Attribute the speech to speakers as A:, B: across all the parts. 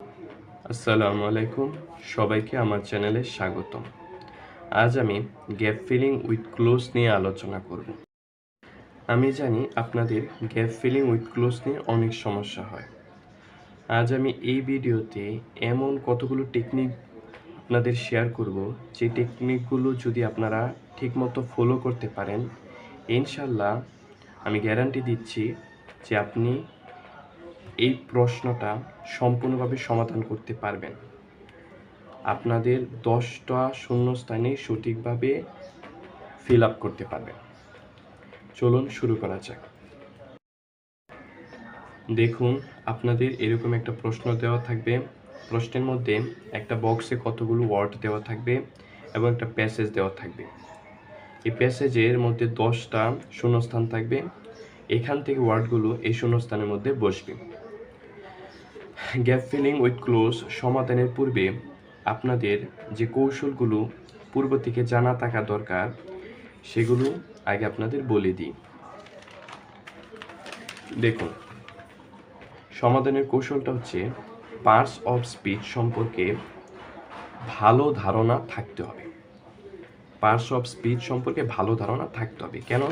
A: আসসালামু আলাইকুম, সবাইকে আমার চ্যানেলে স্বাগতম। আজ আমি গ্যাপ ফিলিং উইথ ক্লোজ নিয়ে আলোচনা করব। আমি জানি আপনাদের গ্যাপ ফিলিং উইথ ক্লোজ নিয়ে অনেক সমস্যা হয়। আজ আমি এই ভিডিওতে এমন কতগুলো টেকনিক আপনাদের শেয়ার করব, যে টেকনিকগুলো যদি আপনারা ঠিকমতো ফলো করতে পারেন, ইনশাল্লাহ আমি গ্যারান্টি দিচ্ছি যে আপনি এই প্রশ্নটা সম্পূর্ণভাবে সমাধান করতে পারবেন। আপনাদের 10টা শূন্যস্থানে সঠিকভাবে ফিল আপ করতে পারবেন। চলুন শুরু করা যাক। দেখুন, আপনাদের এরকম একটা প্রশ্ন দেওয়া থাকবে। প্রশ্নের মধ্যে একটা বক্সে কতগুলো ওয়ার্ড দেওয়া থাকবে এবং একটা প্যাসেজ দেওয়া থাকবে। এই প্যাসেজের মধ্যে 10টা শূন্যস্থান থাকবে। এখান থেকে ওয়ার্ডগুলো এই শূন্যস্থানের মধ্যে বসবে। গ্যাপ ফিলিং উইথ ক্লোজ সমাধানের পূর্বে আপনাদের যে কৌশলগুলো পূর্ব থেকে জানা থাকা দরকার, সেগুলো আগে আপনাদের বলে দিই। দেখুন, সমাধানের কৌশলটা হচ্ছে পার্টস অফ স্পিচ সম্পর্কে ভালো ধারণা থাকতে হবে। পার্টস অফ স্পিচ সম্পর্কে ভালো ধারণা থাকতে হবে। কেন?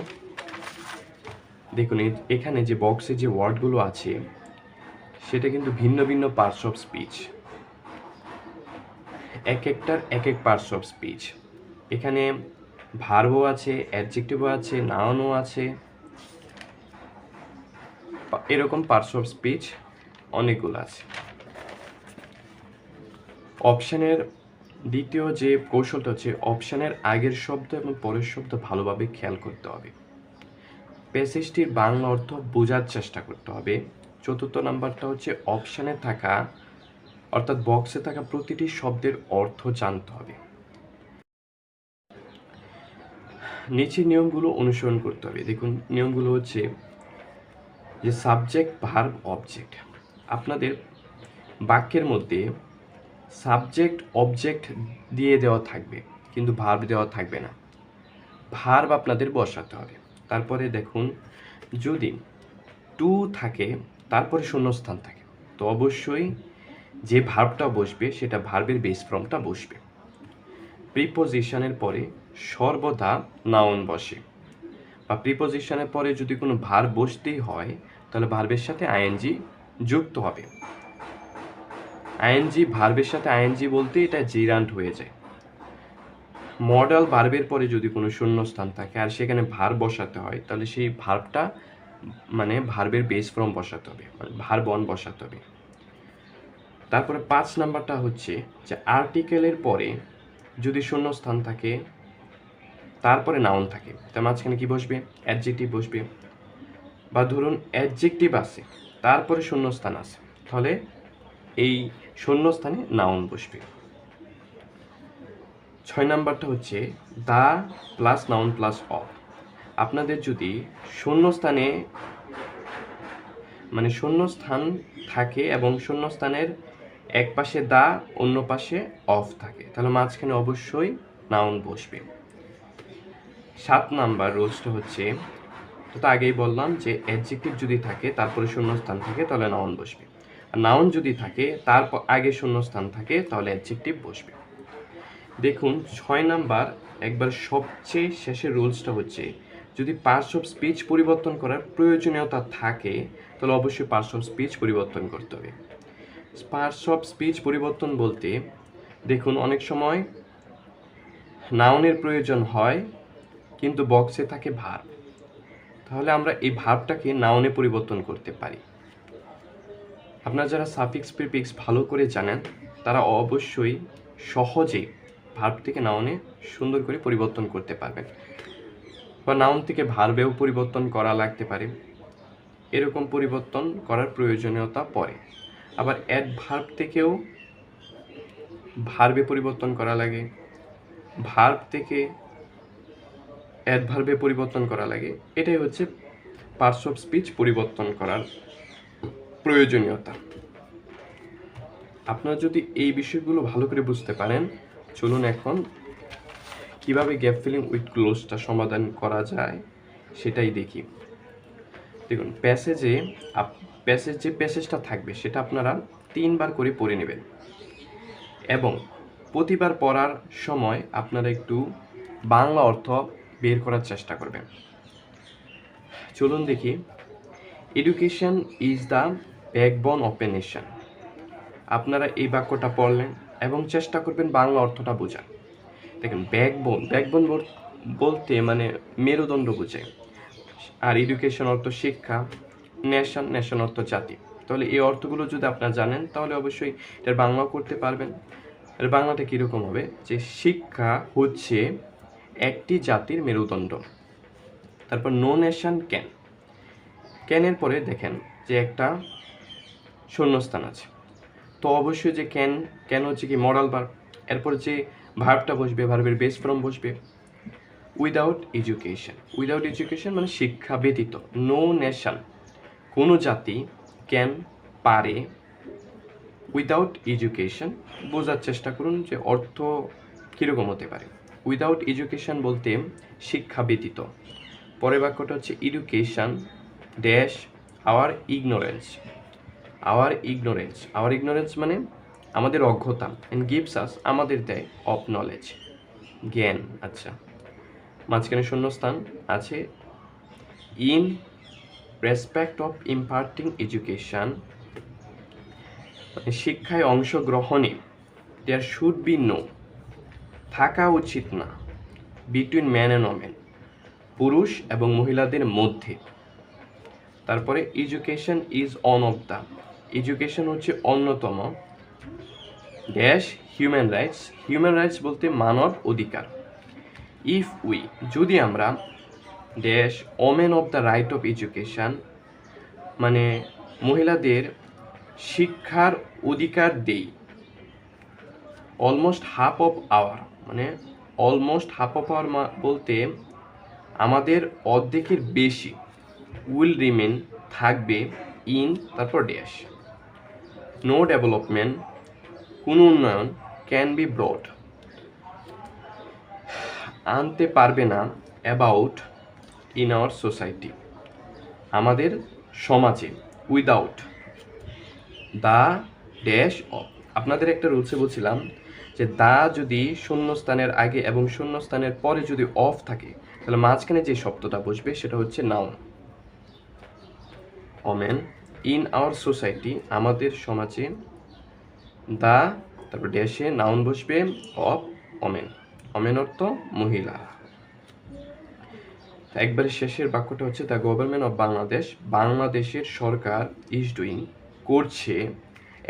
A: দেখুন, এখানে যে বক্সে যে ওয়ার্ডগুলো আছে সেটা কিন্তু ভিন্ন ভিন্ন পার্টস অফ স্পিচ, এক একটার এক এক পার্টস অফ স্পিচ। এখানে ভার্বও আছে, অ্যাডজেক্টিভও আছে, নাউনও আছে, এরকম পার্টস অফ স্পিচ অনেকগুলো আছে। অপশানের দ্বিতীয় যে কৌশলটা হচ্ছে অপশানের আগের শব্দ এবং পরের শব্দ ভালোভাবে খেয়াল করতে হবে। প্যাসেজটির বাংলা অর্থ বোঝার চেষ্টা করতে হবে। চতুর্থ নাম্বারটা হচ্ছে অপশানে থাকা অর্থাৎ বক্সে থাকা প্রতিটি শব্দের অর্থ জানতে হবে। নিচের নিয়মগুলো অনুসরণ করতে হবে। দেখুন, নিয়মগুলো হচ্ছে যে সাবজেক্ট, ভার্ব, অবজেক্ট। আপনাদের বাক্যের মধ্যে সাবজেক্ট অবজেক্ট দিয়ে দেওয়া থাকবে, কিন্তু ভার্ব দেওয়া থাকবে না। ভার্ব আপনাদের বসাতে হবে। তারপরে দেখুন, যদি টু থাকে তারপরে শূন্যস্থান থাকে, তো অবশ্যই যে ভার্বটা বসবে সেটা ভার্বের বেস ফর্মটা বসবে। প্রিপোজিশনের পরে সর্বদা নাউন বসে, বা প্রিপোজিশনের পরে যদি কোনো ভার্ব বসতেই হয় তাহলে ভার্বের সাথে আইএনজি যুক্ত হবে। আইএনজি ভার্বের সাথে আইএনজি বলতে এটা জিরান্ট হয়ে যায়। মডাল ভার্বের পরে যদি কোনো শূন্যস্থান থাকে আর সেখানে ভার্ব বসাতে হয়, তাহলে সেই ভার্বটা মানে ভার্বের বেস ফর্ম বসাতে হবে, মানে ভার্ব অন বসাতে হবে। তারপরে 5 নাম্বারটা হচ্ছে যে আর্টিকেলের পরে যদি শূন্যস্থান থাকে তারপরে নাউন থাকে, তার মাঝখানে কি বসবে? অ্যাডজেক্টিভ বসবে। বা ধরুন অ্যাডজেক্টিভ আছে তারপরে শূন্যস্থান আছে, তাহলে এই শূন্যস্থানে নাউন বসবে। 6 নাম্বারটা হচ্ছে the plus noun plus of. আপনাদের যদি শূন্যস্থানে মানে শূন্যস্থান থাকে এবং শূন্যস্থানের এক পাশে দা অন্য পাশে অফ থাকে, তাহলে মাঝখানে অবশ্যই নাউন বসবে। 7 নাম্বার রুলসটা হচ্ছে, তো আগেই বললাম যে অ্যাডজেক্টিভ যদি থাকে তারপরে শূন্যস্থান থাকে তাহলে নাউন বসবে, আর নাউন যদি থাকে তারপর আগে শূন্যস্থান থাকে তাহলে অ্যাডজেক্টিভ বসবে। দেখুন, 6 নাম্বার একবার সবচেয়ে শেষের রুলসটা হচ্ছে, যদি পার্টস অফ স্পিচ পরিবর্তন করার প্রয়োজনীয়তা থাকে তাহলে অবশ্যই পার্টস অফ স্পিচ পরিবর্তন করতে হবে। পার্টস অফ স্পিচ পরিবর্তন বলতে দেখুন, অনেক সময় নাউনের প্রয়োজন হয় কিন্তু বক্সে থাকে ভার্ব, তাহলে আমরা এই ভার্বটাকে নাউনে পরিবর্তন করতে পারি। আপনারা যারা সাফিক্স প্রিফিক্স ভালো করে জানেন তারা অবশ্যই সহজেই ভার্ব থেকে নাউনে সুন্দর করে পরিবর্তন করতে পারবেন, বা নাউন থেকে ভার্বেও পরিবর্তন করা লাগতে পারে। এরকম পরিবর্তন করার প্রয়োজনীয়তা পড়ে। আবার অ্যাডভার্ব থেকেও ভার্বে পরিবর্তন করা লাগে, ভার্ব থেকে অ্যাডভার্বে পরিবর্তন করা লাগে। এটাই হচ্ছে পার্টস অফ স্পিচ পরিবর্তন করার প্রয়োজনীয়তা। আপনারা যদি এই বিষয়গুলো ভালো করে বুঝতে পারেন, চলুন এখন কিভাবে গ্যাপ ফিলিং উইথ ক্লোজটা সমাধান করা যায় সেটাই দেখি। দেখুন, প্যাসেজে যে প্যাসেজটা থাকবে সেটা আপনারা 3বার করে পড়ে নেবেন এবং প্রতিবার পড়ার সময় আপনারা একটু বাংলা অর্থ বের করার চেষ্টা করবেন। চলুন দেখি। Education is the backbone of a nation. আপনারা এই বাক্যটা পড়লেন এবং চেষ্টা করবেন বাংলা অর্থটা বোঝার। দেখেন, ব্যাকবোন বলতে মানে মেরুদণ্ড বোঝায়, আর এডুকেশন অর্থ শিক্ষা, নেশন অর্থ জাতি। তাহলে এই অর্থগুলো যদি আপনারা জানেন তাহলে অবশ্যই এটার বাংলাও করতে পারবেন। এর বাংলাটা কীরকম হবে, যে শিক্ষা হচ্ছে একটি জাতির মেরুদণ্ড। তারপর নো নেশন ক্যানের পরে দেখেন যে একটা শূন্যস্থান আছে, তো অবশ্যই যে ক্যান হচ্ছে কি মডাল ভার্ব, এরপর যে ভার্বটা বসবে, ভার্বের বেস ফর্ম বসবে। উইদাউট এডুকেশন মানে শিক্ষা ব্যতীত। নো নেশন, কোনো জাতি ক্যান পারে, উইদাউট এডুকেশন বোঝার চেষ্টা করুন যে অর্থ কীরকম হতে পারে। উইদাউট এডুকেশন বলতে শিক্ষা ব্যতীত। পরের বাক্যটা হচ্ছে এডুকেশন ড্যাশ আওয়ার ইগনোরেন্স মানে আমাদের অজ্ঞতা, অ্যান্ড গিভস আস আমাদের দেয় অফ নলেজ জ্ঞান। আচ্ছা, মাঝখানে শূন্যস্থান আছে। In respect of imparting education মানে শিক্ষায় অংশগ্রহণে দেয়ার শুড বি নো থাকা উচিত না বিটুইন ম্যান অ্যান্ড ওমেন পুরুষ এবং মহিলাদের মধ্যে। তারপরে education is on of the, education হচ্ছে অন্যতম ড্যাশ হিউম্যান রাইটস বলতে মানব অধিকার। ইফ উই যদি আমরা dash women of the right of education মানে মহিলাদের শিক্ষার অধিকার দেই। অলমোস্ট হাফ অফ আওয়ার বলতে আমাদের অর্ধেকের বেশি উইল রিমেন থাকবে ইন তারপর ড্যাশ। নো ডেভেলপমেন্ট কোনো উন্নয়ন ক্যান বি ব্রড আনতে পারবে না অ্যাবাউট ইন আওয়ার সোসাইটি আমাদের সমাজে। উইদাউট দ্য ড্যাশ অফ, আপনাদের একটা রুলসে বলছিলাম যে দা যদি শূন্যস্থানের আগে এবং শূন্যস্থানের পরে যদি অফ থাকে তাহলে মাঝখানে যে শব্দটা বসবে সেটা হচ্ছে noun. Women in our society আমাদের সমাজে, দা তারপর ড্যাশে নাউন বসবে অফ ওমেন অর্থ মহিলা। একবারে শেষের বাক্যটা হচ্ছে দ্য গভর্নমেন্ট অফ বাংলাদেশের সরকার ইজ ডুইং করছে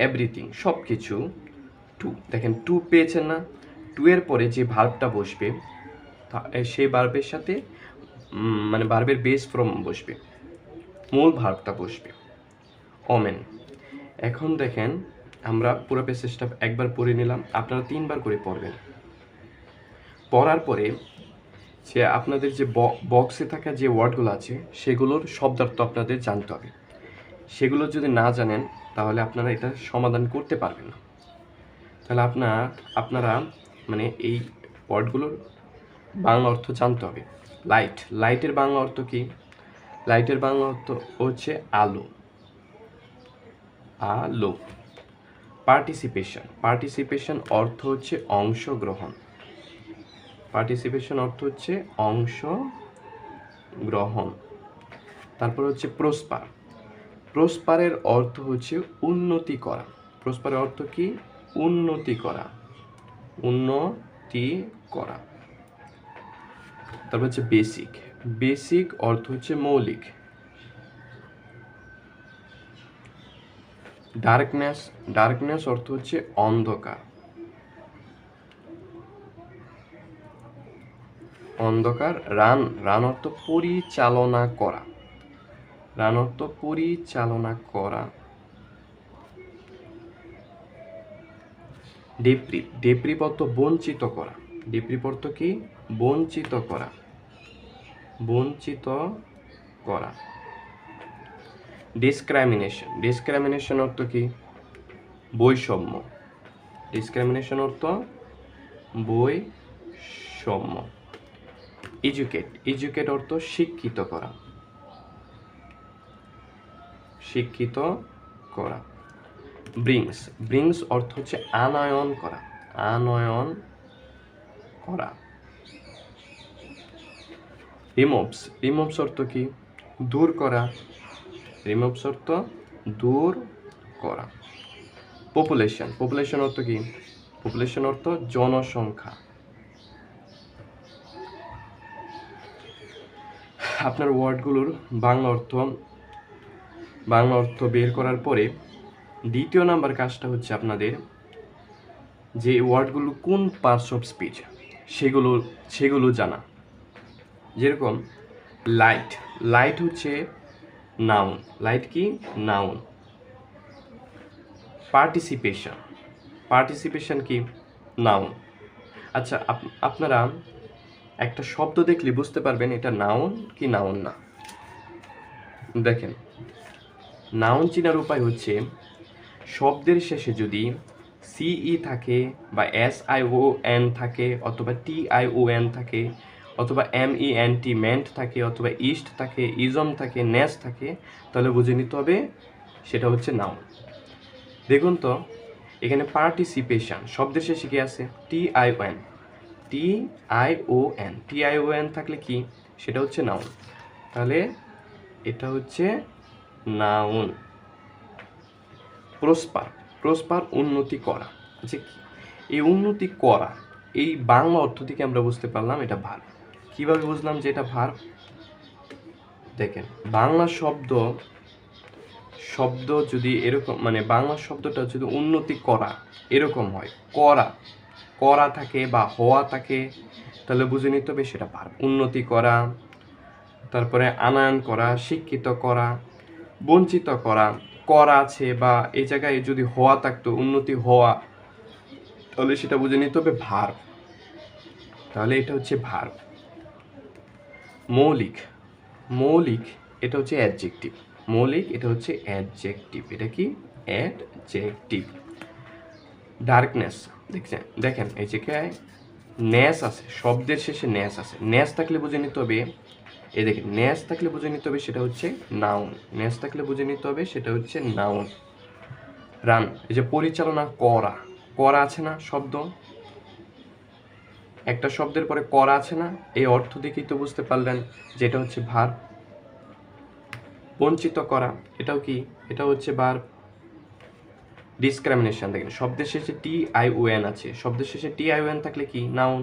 A: এভরিথিং সব কিছু টু, দেখেন টু পেয়েছেন না, টু এর পরে যে ভার্বটা বসবে সেই ভার্বের সাথে মানে ভার্বের বেস ফর্ম বসবে, মূল ভার্বটা বসবে ওমেন। এখন দেখেন আমরা পুরো প্যাসেজটা একবার পড়ে নিলাম, আপনারা 3বার করে পড়বেন। পড়ার পরে যে আপনাদের যে বক্সে থাকা যে ওয়ার্ডগুলো আছে সেগুলোর শব্দার্থ আপনাদের জানতে হবে। সেগুলো যদি না জানেন তাহলে আপনারা এটা সমাধান করতে পারবেন না। তাহলে আপনারা মানে এই ওয়ার্ডগুলোর বাংলা অর্থ জানতে হবে। লাইটের বাংলা অর্থ কি? লাইটের বাংলা অর্থ হচ্ছে আলো। পার্টিসিপেশন অর্থ হচ্ছে অংশগ্রহণ। তারপর হচ্ছে প্রসপারের অর্থ হচ্ছে উন্নতি করা। প্রসপারের অর্থ কি? উন্নতি করা। তারপর হচ্ছে বেসিক অর্থ হচ্ছে মৌলিক। ডার্কনেস অর্থ হচ্ছে অন্ধকার। রান অর্থ পরিচালনা করা। ডেপ্রিভ অর্থ বঞ্চিত করা। ডেপ্রিভ অর্থ কি? বঞ্চিত করা। ডিসক্রিমিনেশন অর্থ কি? বৈষম্য। এডুকেট অর্থ শিক্ষিত করা। ব্রিংস, ব্রিংস অর্থ হচ্ছে আনয়ন করা, আনয়ন করা। রিমুভস, রিমুভস অর্থ কি? দূর করা, রিমুভস অর্থ দূর করা। পপুলেশন, পপুলেশন অর্থ কি? পপুলেশন অর্থ জনসংখ্যা। আপনার ওয়ার্ডগুলোর বাংলা অর্থ বের করার পরে দ্বিতীয় নাম্বার কাজটা হচ্ছে আপনাদের যে ওয়ার্ডগুলো কোন পার্টস অফ স্পিচ সেগুলো জানা। যেরকম লাইট, লাইট হচ্ছে নাউন, লাইট কি? নাউন। পার্টিসিপেশন, পার্টিসিপেশন কি? নাউন। আচ্ছা, আপনারা একটা শব্দ দেখলে বুঝতে পারবেন এটা নাউন কি নাউন না। দেখেন, নাউন চেনার উপায় হচ্ছে শব্দের শেষে যদি সিই থাকে বা SION থাকে অথবা TION থাকে অথবা MENT মেন্ট থাকে অথবা ইস্ট থাকে, ইজম থাকে, নেস থাকে, তাহলে বুঝে নিতে হবে সেটা হচ্ছে নাউন। দেখুন তো এখানে পার্টিসিপেশন শব্দের শেষে কি আছে? TION, TION, TION থাকলে কি? সেটা হচ্ছে নাউন। তাহলে এটা হচ্ছে নাউন। প্রসপার, প্রসপার উন্নতি করা। আচ্ছা, এই উন্নতি করা এই বাংলা অর্থ থেকে আমরা বুঝতে পারলাম এটা ভার্ব। কিভাবে বুঝলাম যে এটা ভার্ব? দেখেন, বাংলা শব্দ যদি এরকম, মানে বাংলা শব্দটা যদি উন্নতি করা এরকম হয়, করা করা থাকে বা হওয়া থাকে, তাহলে বুঝে নিতে হবে সেটা ভার্ব। উন্নতি করা, তারপরে আনয়ন করা, শিক্ষিত করা, বঞ্চিত করা, করা আছে বা এই জায়গায় যদি হওয়া থাকতো, উন্নতি হওয়া, তাহলে সেটা বুঝে নিতে হবে ভার্ব। তাহলে এটা হচ্ছে ভার্ব। মৌলিক, মৌলিক এটা হচ্ছে অ্যাডজেক্টিভ। মৌলিক এটা হচ্ছে অ্যাডজেক্টিভ। এটা কি? অ্যাডজেক্টিভ। ডার্কনেস, দেখেন এই জায়গায় নেস আছে, শব্দের শেষে নেস আছে। নেস থাকলে বুঝে নিতে হবে, এই দেখেন নেস থাকলে বুঝে নিতে হবে সেটা হচ্ছে নাউন। নেস থাকলে বুঝে নিতে হবে সেটা হচ্ছে নাউন। রান, এই যে পরিচালনা করা, করা আছে না শব্দ, একটা শব্দের পরে করা আছে না, এই অর্থ দেখেই তো বুঝতে পারলেন যে এটা হচ্ছে ভার্ব। বঞ্চিত করা, এটাও কি? এটা হচ্ছে ভার্ব। ডিসক্রিমিনেশন, দেখেন শব্দের শেষে TION আছে, শব্দের শেষে TION থাকলে কি? নাউন।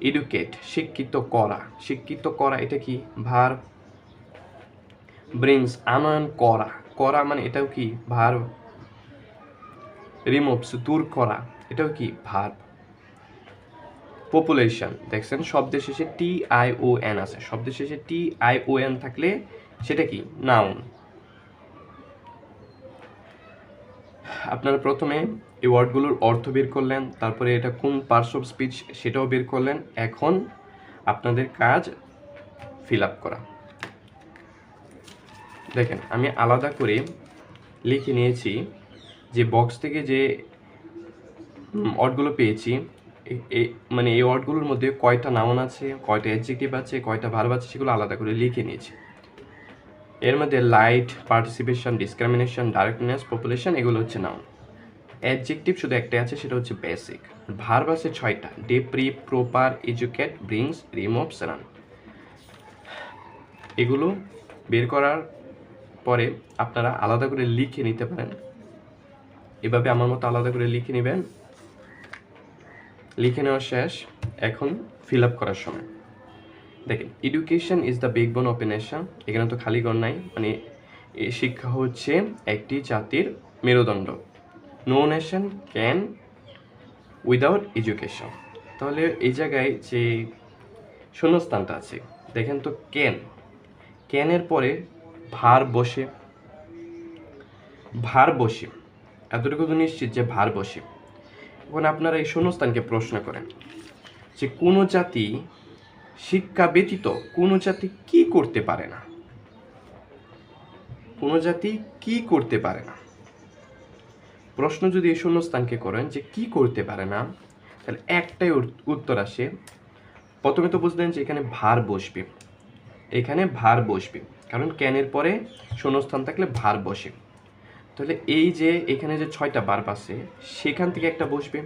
A: এডুকেট, শিক্ষিত করা, শিক্ষিত করা এটা কি? ভার্ব। ব্রিংস, আনয়ন করা, করা মানে এটাও কি? ভার্ব। রিমুভস, দূর করা, এটাও কি? ভার্ব। পপুলেশন, দেখছেন শব্দের শেষে TION আছে, শব্দের শেষে TION থাকলে সেটা কি? নাউন। আপনারা প্রথমে এই ওয়ার্ডগুলোর অর্থ বের করলেন, তারপরে এটা কোন পার্টস অফ স্পিচ সেটাও বের করলেন। এখন আপনাদের কাজ ফিল আপ করা। দেখেন, আমি আলাদা করে লিখে নিয়েছি যে বক্স থেকে যে ওয়ার্ডগুলো পেয়েছি, মানে এই ওয়ার্ডগুলোর মধ্যে কয়টা নাউন আছে, কয়টা অ্যাডজেক্টিভ আছে, কয়টা ভার্ব আছে, সেগুলো আলাদা করে লিখে নিয়েছি। এর মধ্যে লাইট, পার্টিসিপেশন, ডিসক্রিমিনেশন, ডাইরেক্টনেস, পপুলেশন, এগুলো হচ্ছে নাউন। অ্যাডজেক্টিভ শুধু একটাই আছে, সেটা হচ্ছে বেসিক। ভার্ব আছে 6টা, deprive, proper, educate, brings, removes, run. এগুলো বের করার পরে আপনারা আলাদা করে লিখে নিতে পারেন। এভাবে আমার মতো আলাদা করে লিখে নেবেন। লিখে নেওয়া শেষ, এখন ফিল আপ করার সময়। দেখেন, education is the backbone of a nation. এখানে তো খালি ঘর নাই, মানে শিক্ষা হচ্ছে একটি জাতির মেরুদণ্ড। No nation can without education. তাহলে এই জায়গায় যে শূন্যস্থানটা আছে, দেখেন তো ক্যান, ক্যানের পরে ভার বসে, ভার বসে, এতটুকু তো নিশ্চিত যে ভার বসে। এখন আপনারা এই শূন্যস্থানকে প্রশ্ন করেন যে কোনো জাতি শিক্ষা ব্যতীত কোনো জাতি কি করতে পারে না? কোনো জাতি কি করতে পারে না? প্রশ্ন যদি এই শূন্যস্থানকে করেন যে কি করতে পারে না, তাহলে একটাই উত্তর আসে। প্রথমে তো বুঝলেন যে এখানে ভার বসবে, এখানে ভার বসবে, কারণ ক্যানের পরে শূন্যস্থান থাকলে ভার্ব বসে। তাহলে এই যে এখানে যে 6টা ভার্ব আছে সেখান থেকে একটা বসবে,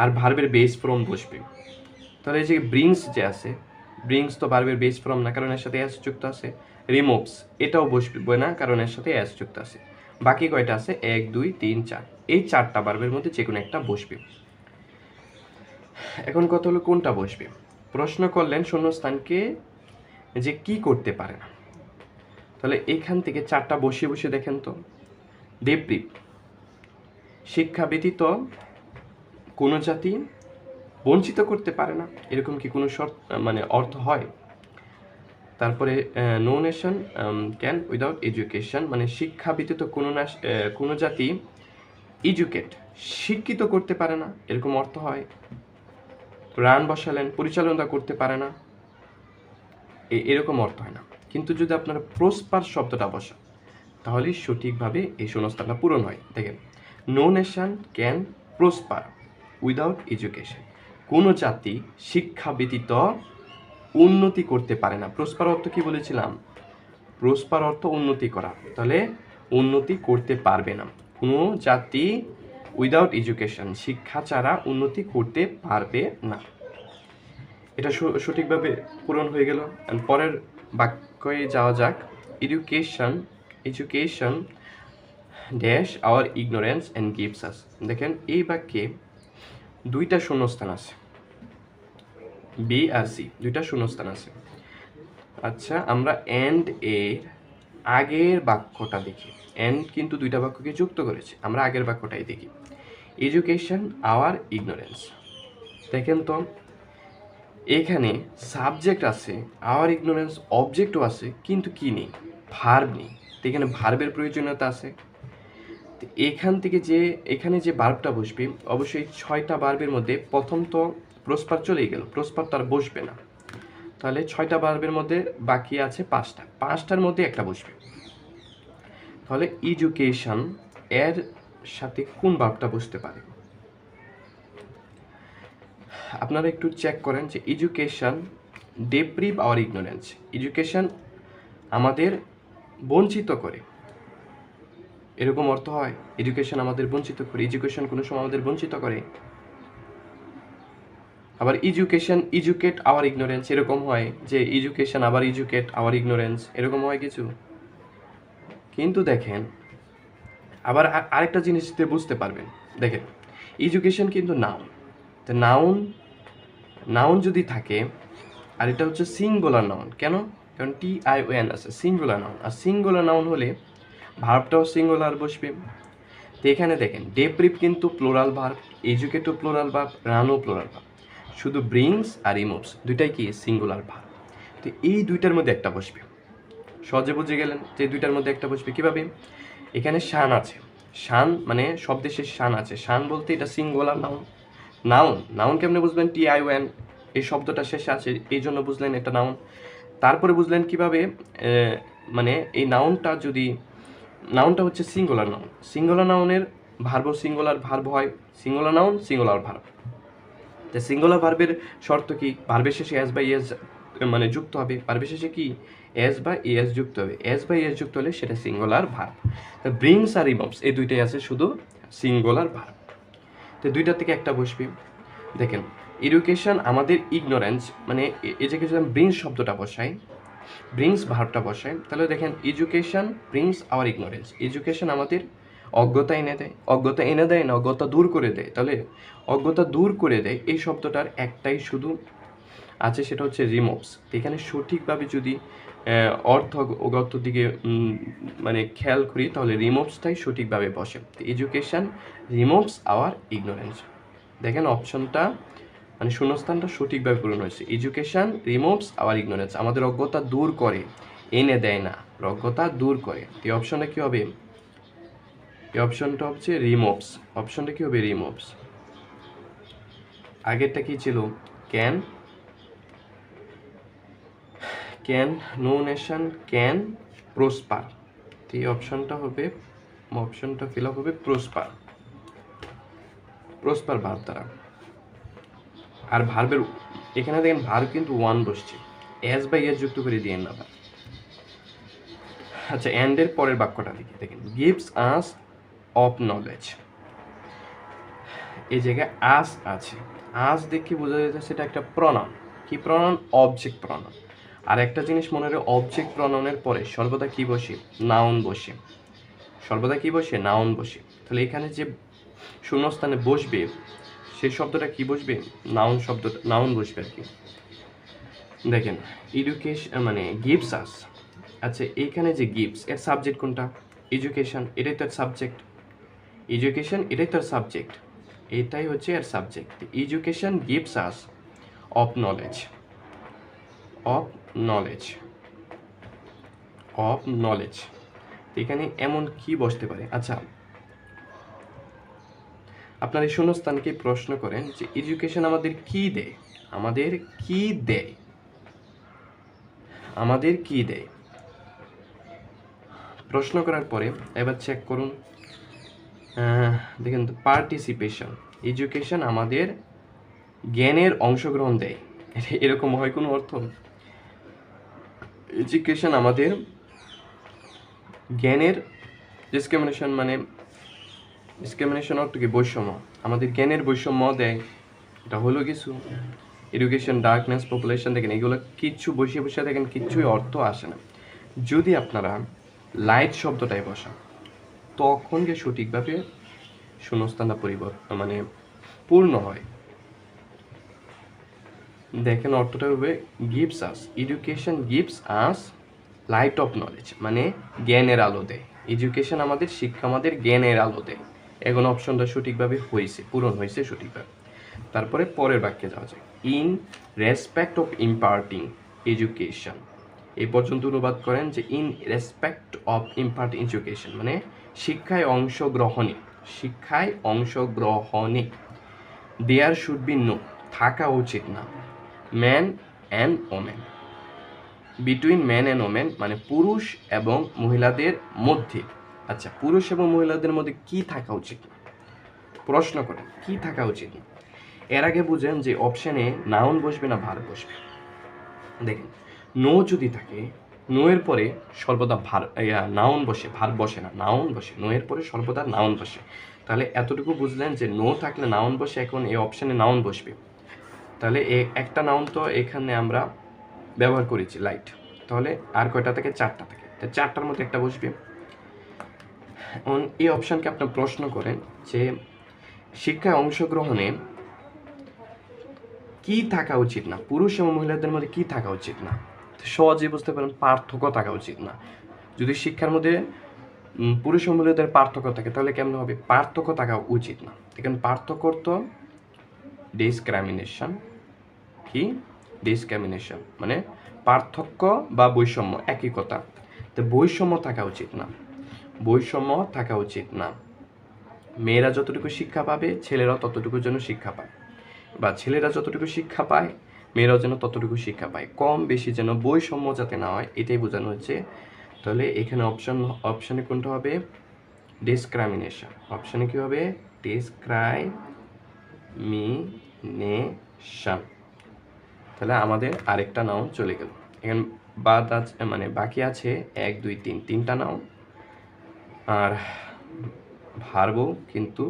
A: আর ভার্বের বেস ফর্ম বসবে। তাহলে এই যে ব্রিংস যে আছে, ব্রিংস তো ভার্বের বেস ফর্ম না, কারণ এর সাথে এস যুক্ত আছে। রিমুভস এটাও বসবে না, কারণ এর সাথে এস যুক্ত আছে। বাকি কয়টা আছে? 1 2 3 4, এই 4টা ভার্বের মধ্যে যে কোনো একটা বসবে। এখন কথা হলো কোনটা বসবে। প্রশ্ন করলেন শূন্যস্থানকে যে কি করতে পারে না, তাহলে এখান থেকে 4টা বসিয়ে বসিয়ে দেখেন তো। দেবপ্রীত, শিক্ষা ব্যতীত কোনো জাতি বঞ্চিত করতে পারে না, এরকম কি কোনো শর্ত মানে অর্থ হয়? তারপরে no nation can without education, মানে শিক্ষা ব্যতীত কোনো জাতি এডুকেট শিক্ষিত করতে পারে না, এরকম অর্থ হয়। রান বসালেন, পরিচালনা করতে পারে না, এরকম অর্থ হয় না। কিন্তু যদি আপনারা প্রসপার শব্দটা বসান তাহলে সঠিকভাবে এই শূন্যস্থানটা পূরণ হয়। দেখেন, no nation can prosper without education, কোনো জাতি শিক্ষা ব্যতীত উন্নতি করতে পারে না। প্রসপার অর্থ কি বলেছিলাম? প্রসপার অর্থ উন্নতি করা, তাহলে উন্নতি করতে পারবে না। কোনো জাতি উইদাউট এডুকেশন, শিক্ষা ছাড়া উন্নতি করতে পারবে না। এটা সঠিকভাবে পূরণ হয়ে গেল। পরের বাক্যে যাওয়া যাক। Education dash our ignorance and gives us. দেখেন এই বাক্যে 2টা শূন্যস্থান আছে, বি আর সি, 2টা শূন্যস্থান আছে। আচ্ছা, আমরা এন্ড এর আগের বাক্যটা দেখি। এন্ড কিন্তু 2টা বাক্যকে যুক্ত করেছে, আমরা আগের বাক্যটাই দেখি। Education hour ignorance. দেখেন তো এখানে সাবজেক্ট আছে, আওয়ার ইগনোরেন্স অবজেক্টও আছে, কিন্তু কি নেই? ভার্ব নেই। তো এখানে ভার্বের প্রয়োজনীয়তা আছে। এখানে যে ভার্বটা বসবে, অবশ্যই 6টা ভার্বের মধ্যে প্রথম তো প্রসপার চলেই গেল, প্রসপার তো আর বসবে না। তাহলে 6টা ভার্বের মধ্যে বাকি আছে 5টার মধ্যে একটা বসবে। তাহলে এডুকেশন এর সাথে কোন ভার্বটা বসতে পারে? আপনারা একটু চেক করেন যে এডুকেশন ডেপ্রিভ আওয়ার ইগনোরেন্স, এডুকেশন আমাদের বঞ্চিত করে, এরকম অর্থ হয়? এডুকেশন আমাদের বঞ্চিত করে, এডুকেশন কোনো সময় আমাদের বঞ্চিত করে। আবার এডুকেশন এডুকেট আওয়ার ইগনোরেন্স, এরকম হয় যে এডুকেশন আবার এডুকেট আওয়ার ইগনোরেন্স, এরকম হয় কিছু। কিন্তু দেখেন আবার আরেকটা জিনিস বুঝতে পারবেন। দেখেন এডুকেশন কিন্তু নাউন, তো নাউন যদি থাকে, আর এটা হচ্ছে সিঙ্গুলার নাউন। কেন? কারণ TION আছে, সিঙ্গুলার নাউন। আর সিঙ্গুলার নাউন হলে ভার্বটাও সিঙ্গুলার বসবে। তো এখানে দেখেন ডেপ্রিভ কিন্তু প্লোরাল ভার্ব, এডুকেটও প্লোরাল ভার্ব, রানও প্লোরাল ভার্ব, শুধু ব্রিংস আর রিমুভস দুইটাই কি সিঙ্গুলার ভার্ব। তো এই 2টার মধ্যে একটা বসবে। সহজে বুঝে গেলেন যে 2টার মধ্যে একটা বসবে কিভাবে? এখানে শান আছে, শান মানে শব্দের শেষে শান আছে। শান বলতে এটা সিঙ্গুলার নাউন কেমনে বুঝবেন? TION এই শব্দটা শেষে আছে, এই জন্য বুঝলেন এটা নাউন। তারপরে বুঝলেন কিভাবে মানে এই নাউনটা হচ্ছে সিঙ্গুলার নাউনের ভার্ব সিঙ্গুলার ভার্ব হয়, সিঙ্গুলার নাউন সিঙ্গুলার ভার্ব। তো সিঙ্গুলার ভার্বের শর্ত কি? ভার্বের শেষে এস বা ইএস মানে যুক্ত হবে। ভার্বের শেষে কি? এস বা ইএস যুক্ত হবে। এস বা ইএস যুক্ত হলে সেটা সিঙ্গুলার ভার্ব। তো ব্রিংস আর রিমুভস এই 2টাই আছে শুধু সিঙ্গুলার ভার্ব। তো 2টা থেকে একটা বসবে। দেখেন এডুকেশন আমাদের ইগনোরেন্স, মানে এই যে কিছু ব্রিংস শব্দটা বসাই, ব্রিংস ভার্বটা বসাই, তাহলে দেখেন education brings hour ignorance. Education আমাদের অজ্ঞতা এনে দেয়, অজ্ঞতা এনে দেয় না, অজ্ঞতা দূর করে দেয়। তাহলে অজ্ঞতা দূর করে দেয় এই শব্দটার একটাই শুধু আছে, সেটা হচ্ছে রিমুভস। এখানে সঠিকভাবে যদি অর্থগত দিকে মানে খেয়াল করি তাহলে রিমুভসটাই সঠিকভাবে বসে। Education removes hour ignorance. দেখেন অপশনটা মানে শূন্যস্থানটা সঠিকভাবে পূরণ হয়েছে। এডুকেশন রিমুভস আওয়ার ইগনোরেন্স, আমাদের অজ্ঞতা দূর করে, এনে দেয় না, অজ্ঞতা দূর করে। এই অপশনটা কি হবে? এই অপশনটা হচ্ছে রিমুভস। অপশনটা কি হবে? রিমুভস। আগেরটা কি ছিল? Can no nation can prosper. তো এই অপশনটা ফিল আপ হবে প্রসপার ভার্ব দ্বারা। আর ভার্বের এখানে দেখেন ভার্ব কিন্তু 1 বসছে, এস বা ইএস যুক্ত করে দিয়ে না। আচ্ছা, এন্ডের পরের বাক্যটা দেখি, দেখেন গিভস আস অফ নলেজ। এই জায়গায় আস আছে, আস দেখে বোঝা যাচ্ছে সেটা একটা প্রনাউন। কি প্রনাউন? Object pronoun. আর একটা জিনিস মনে রাখবে, অবজেক্ট প্রনাউনের পরে সর্বদা কি বসে? নাউন বসে। সর্বদা কি বসে? নাউন বসে। তাহলে এখানে যে শূন্যস্থানে বসবে সেই শব্দটা কি বসবে? নাউন শব্দটা, নাউন বসবে আর কি। দেখেন এডুকেশন মানে গিভস আস। আচ্ছা, এইখানে যে গিভস এর সাবজেক্ট কোনটা? এডুকেশন, এটাই তো সাবজেক্ট। এডুকেশন এটাই তো সাবজেক্ট, এটাই হচ্ছে এর subject. Education gives us of knowledge, of knowledge, of knowledge. এখানে এমন কি বসতে পারে? আচ্ছা, আপনার এই শূন্যস্থানকে প্রশ্ন করেন যে এডুকেশন আমাদের কি দেয়? আমাদের কি দেয়? আমাদের কি দেয়? প্রশ্ন করার পরে এবার চেক করুন, দেখেন তো, পার্টিসিপেশন। এডুকেশন আমাদের জ্ঞানের অংশগ্রহণ দেয়, এরকম হয় কোনো অর্থ? এডুকেশন আমাদের জ্ঞানের, ডিসক্রিমিনেশন মানে ডিসক্রিমিনেশন অর্থ কি? বৈষম্য। আমাদের জ্ঞানের বৈষম্য দেয়, এটা হলো কিছু। এডুকেশন, ডার্কনেস, পপুলেশন, দেখেন এগুলো কিচ্ছু বসে বসে দেখেন কিচ্ছুই অর্থ আসে না। যদি আপনারা লাইট শব্দটাই বসান তখন যে সঠিকভাবে শূন্যস্থানটা পরিবর্তন মানে পূর্ণ হয়। দেখেন অর্থটা হবে gives us, education gives us light off knowledge, মানে জ্ঞানের আলো দেয়। এডুকেশন আমাদের শিক্ষা আমাদের জ্ঞানের আলো দেয়। এখন অপশনটা সঠিকভাবে হয়েছে, পূরণ হয়েছে সঠিকভাবে। তারপরে পরের বাক্যে যাওয়া যায়, in respect of imparting education. এই পর্যন্ত অনুবাদ করেন যে in respect of impart education, মানে শিক্ষায় অংশগ্রহণে, শিক্ষায় অংশগ্রহণে। দেয়ার শুড বি নো, থাকা উচিত না, man and women, between man and women, মানে পুরুষ এবং মহিলাদের মধ্যে। আচ্ছা, পুরুষ এবং মহিলাদের মধ্যে কি থাকা উচিত না? প্রশ্ন করেন কি থাকা উচিত না। এর আগে বুঝেন যে অপশানে নাউন বসবে না ভার্ব বসবে। দেখেন নো যদি থাকে, নো এর পরে সর্বদা নাউন বসে, ভার্ব বসে না, নাউন বসে। নো এর পরে সর্বদা নাউন বসে। তাহলে এতটুকু বুঝলেন যে নো থাকলে নাউন বসে, এখন এই অপশানে নাউন বসবে। তাহলে একটা নাউন তো এখানে আমরা ব্যবহার করেছি, লাইট। তাহলে আর কয়টা থেকে? চারটা থেকে। তো চারটার মধ্যে একটা বসবে। এই অপশানকে আপনার প্রশ্ন করেন যে শিক্ষায় অংশগ্রহণে কি থাকা উচিত না, পুরুষ এবং মহিলাদের মধ্যে কি থাকা উচিত না? সহজে বুঝতে পারেন, পার্থক্য থাকা উচিত না। যদি শিক্ষার মধ্যে পুরুষ এবং মহিলাদের পার্থক্য থাকে তাহলে কেমন হবে? পার্থক্য থাকা উচিত না। এখানে পার্থক্য তো ডিসক্রিমিনেশন। কি? ডিসক্রিমিনেশন মানে পার্থক্য বা বৈষম্য, একই কথা। তো বৈষম্য থাকা উচিত না, বৈষম্য থাকা উচিত না। মেয়েরা যতটুকু শিক্ষা পাবে ছেলেরাও ততটুকু যেন শিক্ষা পায়, বা ছেলেরা যতটুকু শিক্ষা পায় মেয়েরাও যেন ততটুকু শিক্ষা পায়, কম বেশি যেন বৈষম্য যাতে না হয়, এটাই বোঝানো হচ্ছে। তাহলে এখানে অপশানে কোনটা হবে? ডিসক্রিমিনেশন। অপশানে কি হবে? ডিসক্রাইমিনেশন। তাহলে আমাদের আরেকটা নাউন চলে গেল। এখানে বাদ আছে, মানে বাকি আছে 1 2 3, তিনটা নাউন, আর ভার্বও কিন্তু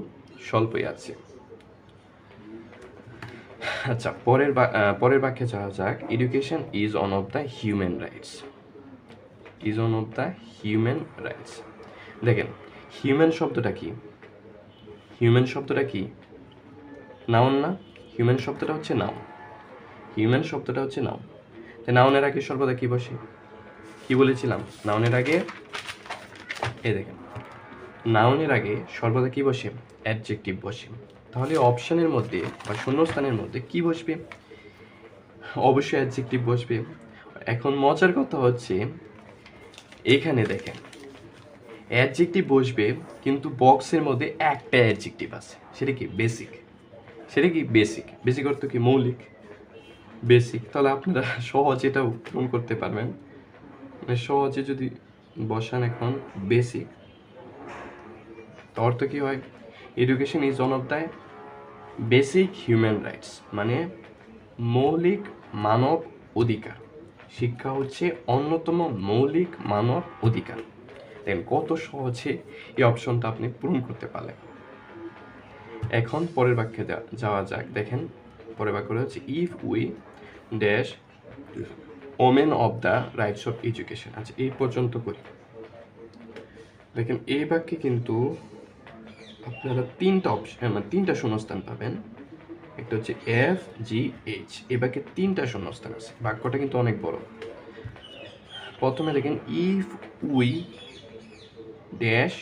A: স্বল্পই আছে। আচ্ছা, পরের বাক্যে যাওয়া যাক। Education is one of the human rights, is one of the human rights. দেখেন হিউম্যান শব্দটা কি? হিউম্যান শব্দটা কি? নাউন না? হিউম্যান শব্দটা হচ্ছে নাউন, হিউম্যান শব্দটা হচ্ছে নাউন। তাই নাউনের আগে সর্বদা কি বসে? কি বলেছিলাম? নাউনের আগে, এই দেখেন নাউনের আগে সর্বদা কি বসে? অ্যাডজেক্টিভ বসে। তাহলে অপশনের মধ্যে বা শূন্যস্থানের মধ্যে কি বসবে? অবশ্যই অ্যাডজেক্টিভ বসবে। এখন মজার কথা হচ্ছে এখানে দেখেন অ্যাডজেক্টিভ বসবে, কিন্তু বক্সের মধ্যে একটা অ্যাডজেক্টিভ আছে, সেটা কি? বেসিক। সেটা কি? বেসিক। বেসিক অর্থ কি? মৌলিক, বেসিক। তাহলে আপনারা সহজে এটা পূরণ করতে পারবেন, মানে সহজে যদি বসান এখন বেসিক, অর্থ কি হয়? Education is one of the basic human rights, মানে মৌলিক মানব অধিকার। শিক্ষা হচ্ছে অন্যতম মৌলিক মানব অধিকার। দেখেন কত সহজে এই অপশনটা আপনি পূরণ করতে পারলেন। এখন পরের বাক্যে যাওয়া যাক। দেখেন পরের বাক্য হচ্ছে if we dash women of the rights of education. আচ্ছা এই পর্যন্ত করি। দেখেন এই বাক্যে কিন্তু আপনারা তিনটা শূন্যস্থান পাবেন। একটা হচ্ছে এফ জি এইচ, এই বাক্যে তিনটা শূন্যস্থান আছে। বাক্যটা কিন্তু অনেক বড়। প্রথমে দেখেন if we dash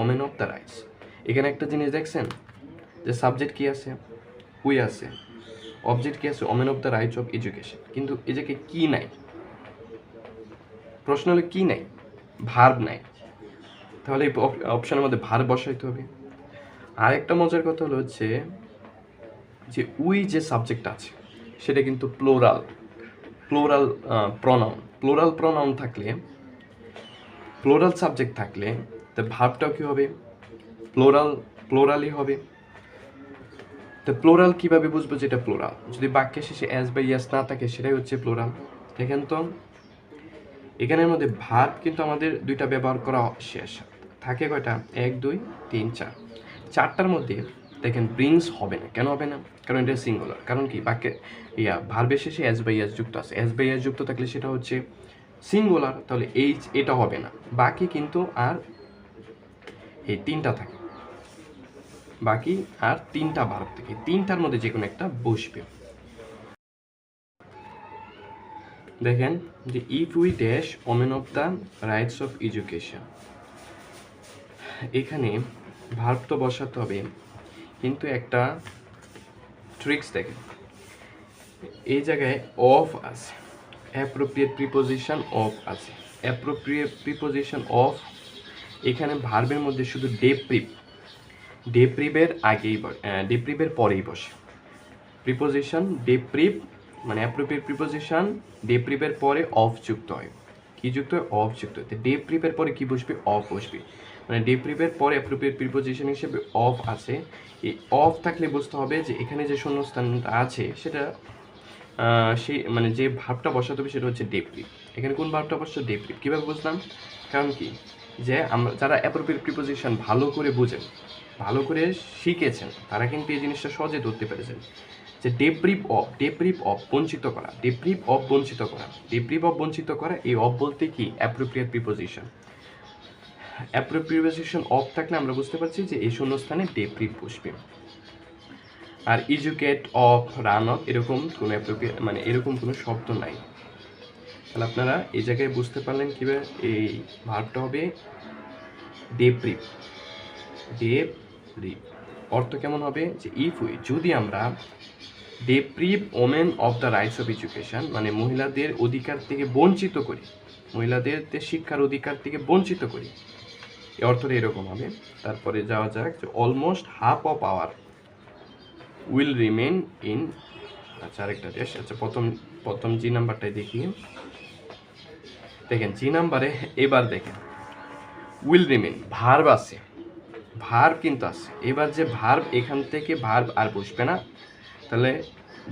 A: women of the rights, এখানে একটা জিনিস দেখছেন যে সাবজেক্ট কি আছে, উই আছে, অবজেক্ট কি আছে, women of the rights of education, কিন্তু এই জায়গায় কি নাই, প্রশ্ন হলো কি নাই, ভার্ব নাই, তাহলে এই অপশনের মধ্যে ভার্ব বসাইতে হবে। আরেকটা মজার কথা হলো হচ্ছে যে উই যে সাবজেক্ট আছে সেটা কিন্তু প্লোরাল প্রনাউন থাকলে, প্লোরাল সাবজেক্ট থাকলে তো ভার্বটাও কি হবে, প্লোরালই হবে। তো প্লোরাল কিভাবে বুঝবো যেটা প্লোরাল? যদি বাক্যের শেষে এস বা ইয়াস না থাকে সেটাই হচ্ছে প্লোরাল। দেখেন তো এখানের মধ্যে ভার্ব কিন্তু আমাদের দুইটা ব্যবহার করা শেষ, থাকে কয়টা, 1 2 3 4, চারটার মধ্যে দেখেন ব্রিংস হবে না। কেন হবে না? কারণ এটা সিঙ্গুলার। কারণ কি, বাক্যে ভার্বের শেষে এস বাই এস যুক্ত আছে, এস বাই এস যুক্ত থাকলে সেটা হচ্ছে সিঙ্গুলার, তাহলে এটা হবে না। বাকি কিন্তু আর এই তিনটা থাকে, বাকি আর তিনটা ভার্ব থাকে, তিনটার মধ্যে যে কোনো একটা বসবে। দেখেন যে if we dash women of the rights of education, এখানে ভার্ব তো বসাতে হবে, কিন্তু একটা ট্রিক্স দেখেন, এই জায়গায় অফ আছে, অ্যাপ্রোপ্রিয়েট প্রিপোজিশন অফ আছে। অ্যাপ্রোপ্রিয়েট প্রিপোজিশন অফ এখানে ভার্বের মধ্যে শুধু ডেপ্রিভের পরেই বসে। প্রিপোজিশন ডেপ্রিভ মানে অ্যাপ্রোপ্রিয়েট প্রিপোজিশন ডেপ্রিভের পরে অফ যুক্ত হয়। কি যুক্ত হয়? অফ যুক্ত হয়। ডেপ্রিভের পরে কি বসবে? অফ বসবে। মানে ডেপ্রিভের পরে অ্যাপ্রোপ্রিয়েট প্রিপোজিশন হিসেবে অফ আছে। এই অফ থাকলে বুঝতে হবে যে এখানে যে শূন্যস্থানটা আছে সেটা সেই মানে যে ভার্বটা বসাতে হবে সেটা হচ্ছে ডেপ্রিভ। এখানে কোন ভার্বটা বসছে? ডেপ্রিভ। কীভাবে বুঝলাম? কারণ কি, যে আমরা যারা অ্যাপ্রোপ্রিয়েট প্রিপোজিশন ভালো করে বুঝেন, ভালো করে শিখেছেন, তারা কিন্তু এই জিনিসটা সহজে ধরতে পেরেছেন যে ডেপ্রিভ অফ বঞ্চিত করা, এই অফ বলতে কি? Appropriate preposition. Appropriate preposition of থাকলে আমরা বুঝতে পারছি যে এই শূন্যস্থানে ডেপ্রিভ বসবে। আর এডুকেট অফ, রান অফ এরকম কোনো অ্যাপ্রোপ্রিয়েট মানে এরকম কোনো শব্দ নাই। তাহলে আপনারা এই জায়গায় বুঝতে পারলেন কিভাবে এই ভার্বটা হবে ডেপ্রিভ। অর্থ কেমন হবে? যে ইফ উই, যদি আমরা deprive women of the rights of education, মানে মহিলাদের অধিকার থেকে বঞ্চিত করি, মহিলাদের শিক্ষার অধিকার থেকে বঞ্চিত করি, এই অর্থটা এরকম হবে। তারপরে যাওয়া যাক যে almost half of hour will remain in, আচ্ছা আরেকটা দেশ, আচ্ছা প্রথম জি নাম্বারটাই দেখি। দেখেন জি নাম্বারে এবার দেখেন উইল রিমেন ভার্ব আছে, ভার্ব কিন্তু আছে। এবার যে ভার্ব, এখান থেকে ভার্ব আর বসবে না, তাহলে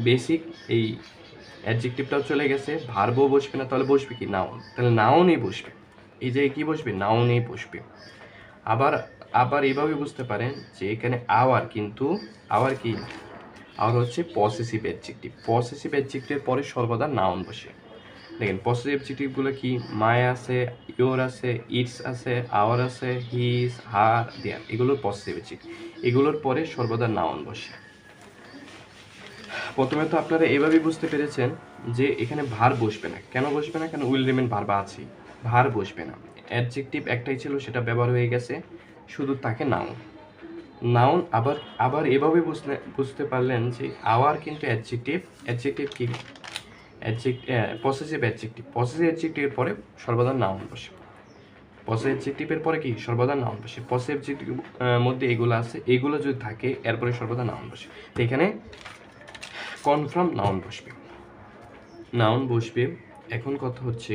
A: বেসিক এই অ্যাডজেক্টিভটাও চলে গেছে, ভার্বও বসবে না, তাহলে বসবে কি? নাউন। তাহলে নাউনই বসবে, এই জায়গায় কি বসবে? নাউনই বসবে। আবার এইভাবে বুঝতে পারেন যে এখানে আওয়ার কিন্তু আওয়ার হচ্ছে পসেসিভ অ্যাডজেক্টিভের পরে সর্বদা নাউন বসে। দেখেন পসেসিভ অ্যাডজেক্টিভগুলো কি? মাই আছে, ইওর আছে, ইটস আছে, আওয়ার আছে, হিজ, হার, দেয়ার, এগুলোর পসেসিভ অ্যাডজেক্টিভ, এগুলোর পরে সর্বদা নাউন বসে। প্রথমে তো আপনারা এভাবেই বুঝতে পেরেছেন যে এখানে ভার বসবে না। কেন বসবে না? কেন উইল রিমেন ভার্ব আছে, ভার বসবে না। অ্যাডজেক্টিভ একটাই ছিল, সেটা ব্যবহার হয়ে গেছে, শুধু তাকে নাউন। আবার এভাবে বুঝতে পারলেন যে আওয়ার কিন্তু অ্যাডজেক্টিভ কি? পসেসিভ অ্যাডজেক্টিভের পরে সর্বদা নাউন বসে। পসেসিভ অ্যাডজেক্টিভের পরে কি? সর্বদা নাউন বসে। পসেসিভ অ্যাডজেক্টিভ মধ্যে এগুলো আছে, এগুলো যদি থাকে এরপরে সর্বদা নাউন বসে। তো এখানে কনফার্ম নাউন বসবে। এখন কথা হচ্ছে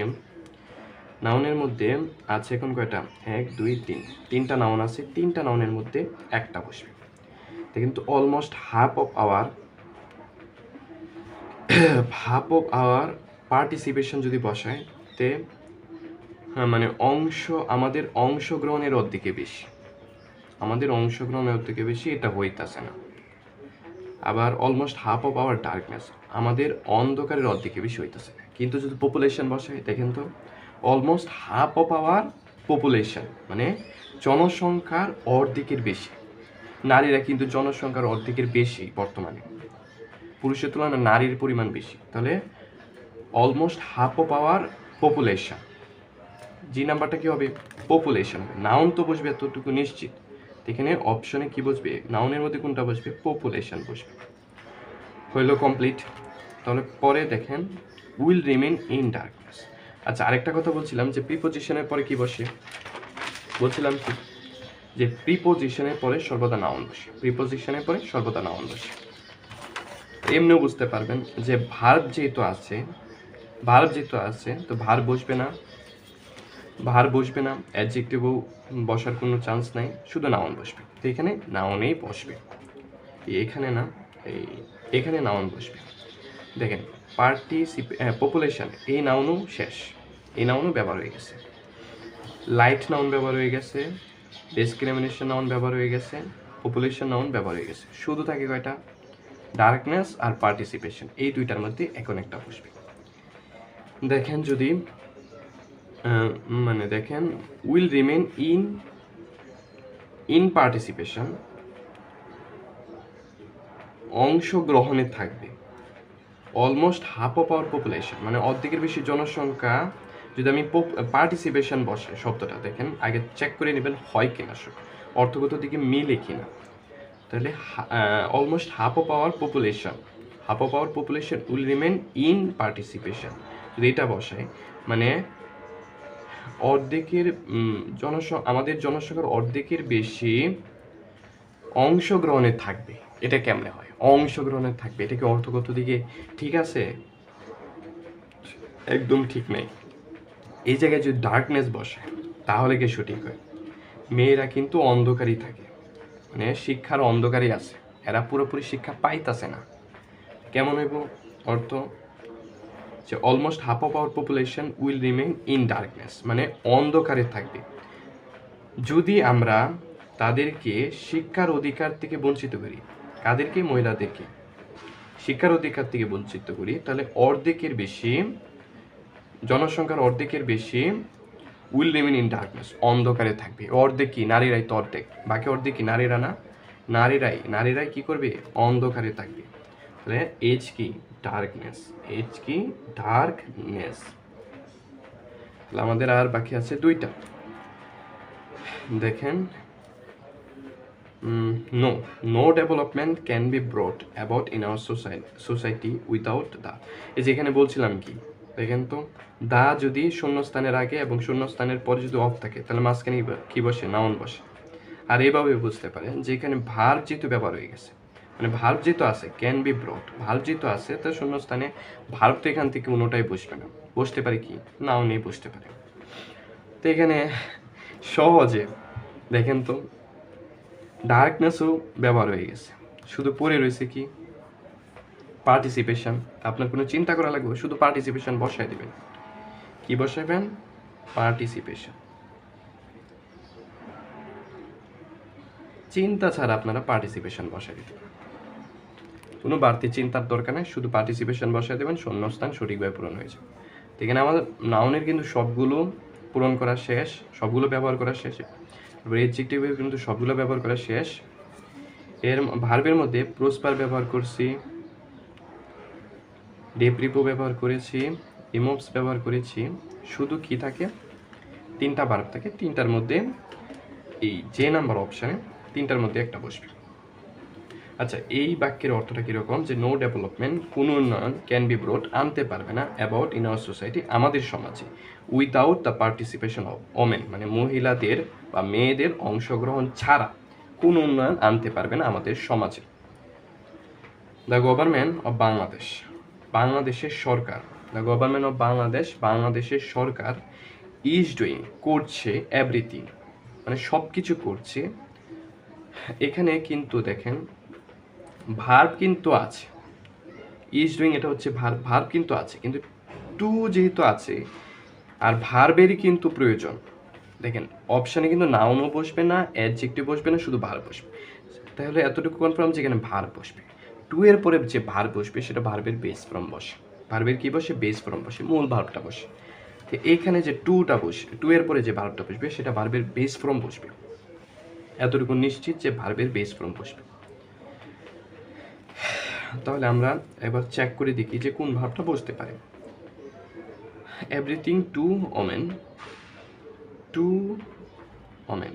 A: নাউনের মধ্যে আছে এখন কয়টা? 1 2 3, তিনটা নাউন আছে, তিনটা নাউনের মধ্যে একটা বসবে। কিন্তু almost half of hour participation যদি বসায় তে মানে আমাদের অংশগ্রহণের অর্ধেকে বেশি, এটা হইতাছে না। আবার almost half of hour darkness, আমাদের অন্ধকারের অর্ধেকে বেশি হইতেছে। কিন্তু যদি পপুলেশন বসায় দেখেন তো, almost half of our population, মানে জনসংখ্যার অর্ধেকের বেশি। নারীরা কিন্তু জনসংখ্যার অর্ধেকের বেশি বর্তমানে, পুরুষের তুলনায় নারীর পরিমাণ বেশি। তাহলে almost half of our population, জি নাম্বারটা কি হবে? পপুলেশন। নাউন তো বসবে এতটুকু নিশ্চিত। এখানে অপশনে কি বসবে? নাউনের মধ্যে কোনটা বসবে? পপুলেশন বসবে। হইল কমপ্লিট। তাহলে পরে দেখেন উইল রিমেন ইন ডার্কনেস। আচ্ছা, আরেকটা কথা বলছিলাম যে প্রিপোজিশনের পরে কি বসে, বলছিলাম কি যে প্রিপোজিশনের পরে সর্বদা নাউন বসে, প্রিপোজিশনের পরে সর্বদা নাউন বসে। এমনিও বুঝতে পারবেন যে ভার্ব যেহেতু আছে তো ভার্ব বসবে না, অ্যাডজেক্টিভও বসার কোনো চান্স নাই, শুধু নাউন বসবে। তো এখানে নাউনেই বসবে, এখানে নাউন বসবে। দেখেন পপুলেশন, এই নাউনও শেষ, এই নাউনও ব্যবহার হয়ে গেছে, লাইট নাউন ব্যবহার হয়ে গেছে, ডিসক্রিমিনেশন নাউন ব্যবহার হয়ে গেছে, পপুলেশন নাউন ব্যবহার হয়ে গেছে। শুধু থাকে কয়টা? ডার্কনেস আর পার্টিসিপেশন, এই দুইটার মধ্যে এখন একটা বসবে। দেখেন যদি দেখেন উইল রিমেন ইন পার্টিসিপেশন, অংশগ্রহণে থাকবে almost half of our population, মানে অর্ধেকের বেশি জনসংখ্যা। যদি আমি পার্টিসিপেশন বসে শব্দটা দেখেন, আগে চেক করে নেবেন হয় কিনা, অর্থগত দিকে মিলে কিনা। তাহলে almost half of our population will remain in participation, যদি এটা বসায় মানে অর্ধেকের আমাদের জনসংখ্যার অর্ধেকের বেশি অংশগ্রহণে থাকবে। এটা কেমনে হয়? অংশগ্রহণে থাকবে, এটা কি অর্থগত দিকে ঠিক আছে? একদম ঠিক নেই। এই জায়গায় যদি ডার্কনেস বসে তাহলে কি সঠিক হয়? মেয়েরা কিন্তু অন্ধকারই থাকে, মানে শিক্ষার অন্ধকারই আছে, এরা পুরোপুরি শিক্ষা পাইতাছে না। কেমন হইব অর্থ? যে almost half of our population will remain in darkness, মানে অন্ধকারে থাকবে। যদি আমরা তাদেরকে শিক্ষার অধিকার থেকে বঞ্চিত করি, কাদেরকে? মহিলাদেরকে শিক্ষার অধিকার থেকে বঞ্চিত করি, তাহলে অর্ধেকের বেশি জনসংখ্যার অর্ধেকের বেশি উইল রিমেইন ইন ডার্কনেস, অন্ধকারে থাকবে। অর্ধেক কি? নারীরাই তো অর্ধেক, বাকি অর্ধেক কি? নারীরা না, নারীরাই কি করবে? অন্ধকারে থাকবে। তাহলে এজ কি? ডার্কনেস, তাহলে আমাদের আর বাকি আছে দুইটা। দেখেন no development can be brought about in our society without the, এই যে এখানে বলছিলাম কি, দেখেন তো, দা যদি শূন্যস্থানের আগে এবং শূন্যস্থানের পরে যদি অফ থাকে তাহলে মাঝখানে কি বসে? নাউন বসে। আর এইভাবে বুঝতে পারেন যে এখানে ভার্ব যেহেতু ব্যবহার হয়ে গেছে, মানে ভার্ব যেহেতু আছে, ক্যান বি ব্রট, ভার্ব যেহেতু আছে, তার শূন্যস্থানে ভার্ব তো এখান থেকে কোনোটাই বসবে না, বসতে পারে কি? নাউনই বসতে পারে। তো এখানে সহজে দেখেন তো ডার্কনেসও ব্যবহার হয়ে গেছে, শুধু পড়ে রয়েছে কি? পার্টিসিপেশন। আপনার কোনো চিন্তা করা লাগবে, শুধু পার্টিসিপেশন বসায় দেবেন। কি বসাবেন? পার্টিসিপেশন। চিন্তা ছাড়া আপনারা পার্টিসিপেশন বসায় দিতে পারেন, কোনো বাড়তি চিন্তার দরকার নেই, শুধু পার্টিসিপেশন বসায় দেবেন, শূন্যস্থান সঠিকভাবে পূরণ হয়ে যাবে। এখানে আমাদের নাউনের কিন্তু সবগুলো পূরণ করা শেষ, সবগুলো ব্যবহার করা শেষ। অ্যাডজেক্টিভের কিন্তু সবগুলো ব্যবহার করা শেষ। এর ভার্বের মধ্যে প্রসপার ব্যবহার করছি, ডেপ্রিপো ব্যবহার করেছি, ইমোভস ব্যবহার করেছি। শুধু কি থাকে? তিনটা ভার্ব থাকে, তিনটার মধ্যে এই যে নাম্বার অপশানে তিনটার মধ্যে একটা বসবে। আচ্ছা, এই বাক্যের অর্থটা কীরকম? যে নো ডেভেলপমেন্ট, কোনো উন্নয়ন, ক্যান বি ব্রোট, আনতে পারবে না, অ্যাবাউট ইন আওয়ার সোসাইটি, আমাদের সমাজে, without the participation of women, মানে মহিলাদের বা মেয়েদের অংশগ্রহণ ছাড়া কোনো উন্নয়ন আনতে পারবে না আমাদের সমাজে। দ্য গভর্নমেন্ট অফ বাংলাদেশ, বাংলাদেশের সরকার, দ্য গভর্নমেন্ট অফ বাংলাদেশের সরকার ইজ ডুইং, করছে, এভরিথিং, মানে সব কিছু করছে। এখানে কিন্তু দেখেন ভার্ব কিন্তু আছে, ইজ ডুইং এটা হচ্ছে ভার্ব কিন্তু আছে, কিন্তু টু যেহেতু আছে আর ভার্বেরই কিন্তু প্রয়োজন, দেখেন অপশানে কিন্তু নাউনও বসবে না, অ্যাডজেক্টিভ বসবে না, শুধু ভার্ব বসবে। তাহলে এতটুকু কনফার্ম যে এখানে ভার্ব বসবে। টু এর পরে যে ভার্ব বসবে সেটা ভার্বের বেস ফর্ম বসে। ভার্বের কি বসে? বেস ফর্ম বসে, মূল ভার্বটা বসে। তো এইখানে যে টুটা বসে, টু এর পরে যে ভার্বটা বসবে সেটা ভার্বের বেস ফর্ম বসবে। এতটুকু নিশ্চিত যে ভার্বের বেস ফর্ম বসবে। তাহলে আমরা এবার চেক করে দেখি যে কোন ভার্বটা বসতে পারে। Everything to women, to women.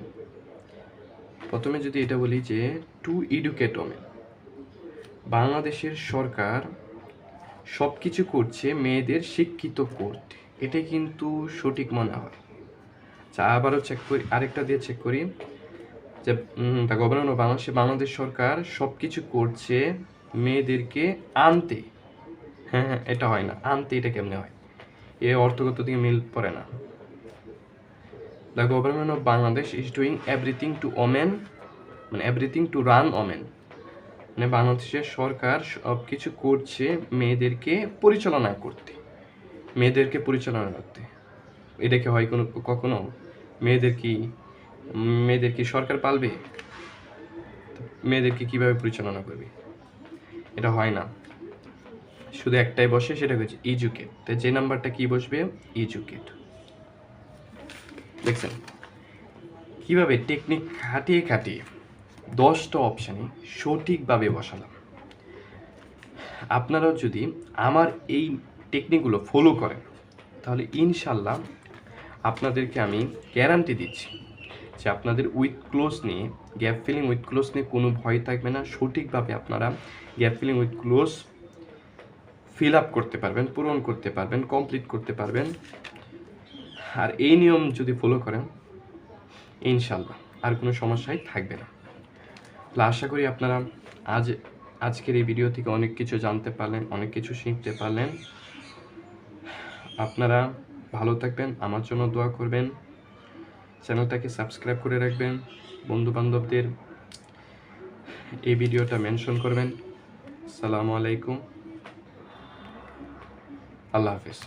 A: প্রথমে যদি এটা বলি যে টু এডুকেট ওমেন, বাংলাদেশের সরকার সব কিছু করছে মেয়েদের শিক্ষিত করতে, এটা কিন্তু সঠিক মনে হয়। আচ্ছা, আবারও চেক করি, আরেকটা দিয়ে চেক করি যে দ্য গভর্নমেন্ট অফ বাংলাদেশ সরকার সব কিছু করছে মেয়েদেরকে আনতে। হ্যাঁ, এটা হয় না, আনতে এটা কেমনে হয়? এ অর্থগত দিকে মিল পড়ে না। The government of Bangladesh is doing everything to women, মানে এভরিথিং টু রান ওমেন, মানে বাংলাদেশের সরকার সব কিছু করছে মেয়েদেরকে পরিচালনা করতে, মেয়েদেরকে পরিচালনা করতে। এটা কি হয় কখনো? মেয়েদের কি সরকার পালবে? মেয়েদেরকে কিভাবে পরিচালনা করবে? এটা হয় না, শুধু একটাই বসে, সেটা হচ্ছে এডুকেট। তো যে নাম্বারটা কি বসবে? এডুকেট। দেখছেন কিভাবে টেকনিক খাটিয়ে খাটিয়ে 10টা অপশানে সঠিকভাবে বসালাম। আপনারাও যদি আমার এই টেকনিকগুলো ফলো করেন তাহলে ইনশাল্লাহ আপনাদেরকে আমি গ্যারান্টি দিচ্ছি যে আপনাদের উইথ ক্লোজ নিয়ে, গ্যাপ ফিলিং উইথ ক্লোজ নিয়ে কোনো ভয় থাকবে না। সঠিকভাবে আপনারা gap filling with close fill up করতে পারবেন, পূরণ করতে পারবেন, কমপ্লিট করতে পারবেন। আর এই নিয়ম যদি ফলো করেন ইনশাল্লাহ আর কোনো সমস্যাই থাকবে না। তাহলে আশা করি আপনারা আজকের এই ভিডিও থেকে অনেক কিছু জানতে পারলেন, অনেক কিছু শিখতে পারলেন। আপনারা ভালো থাকবেন, আমার জন্য দোয়া করবেন, চ্যানেলটাকে সাবস্ক্রাইব করে রাখবেন, বন্ধুবান্ধবদের এই ভিডিওটা মেনশন করবেন। আসসালামু আলাইকুম, আল্লাহ হাফেজ।